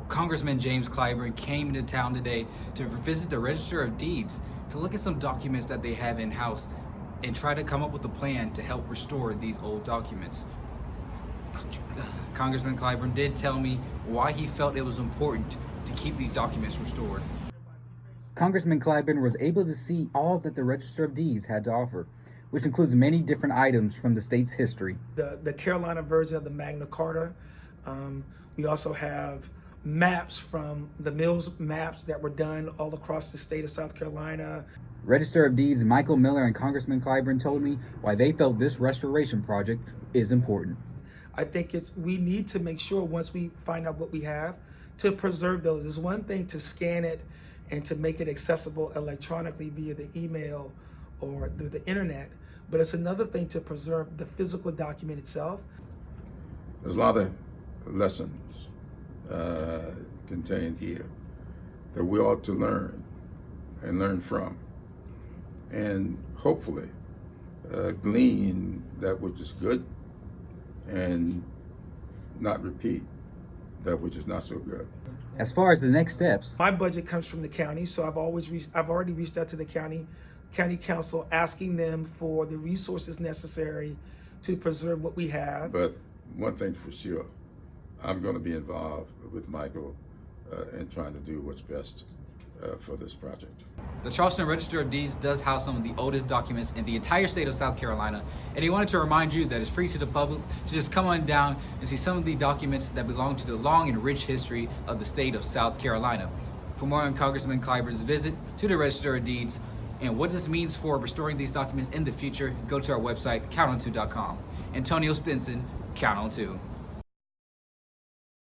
Congressman James Clyburn came into town today to visit the Register of Deeds to look at some documents that they have in-house and try to come up with a plan to help restore these old documents. Congressman Clyburn did tell me why he felt it was important to keep these documents restored. Congressman Clyburn was able to see all that the Register of Deeds had to offer, which includes many different items from the state's history. The Carolina version of the Magna Carta. We also have maps from the Mills maps that were done all across the state of South Carolina. Register of Deeds Michael Miller and Congressman Clyburn told me why they felt this restoration project is important. I think we need to make sure once we find out what we have to preserve those. It's one thing to scan it and to make it accessible electronically via the email or through the internet, but it's another thing to preserve the physical document itself. There's a lot of lessons contained here that we ought to learn and learn from, and hopefully glean that which is good and not repeat that which is not so good. As far as the next steps, my budget comes from the county, so I've already reached out to the county council asking them for the resources necessary to preserve what we have. But one thing for sure, I'm going to be involved with Michael in trying to do what's best for this project. the Charleston Register of Deeds does house some of the oldest documents in the entire state of South Carolina, and he wanted to remind you that it's free to the public to just come on down and see some of the documents that belong to the long and rich history of the state of South Carolina. For more on Congressman Clyburn's visit to the Register of Deeds and what this means for restoring these documents in the future, go to our website, counton2.com. Antonio Stinson, Count on 2.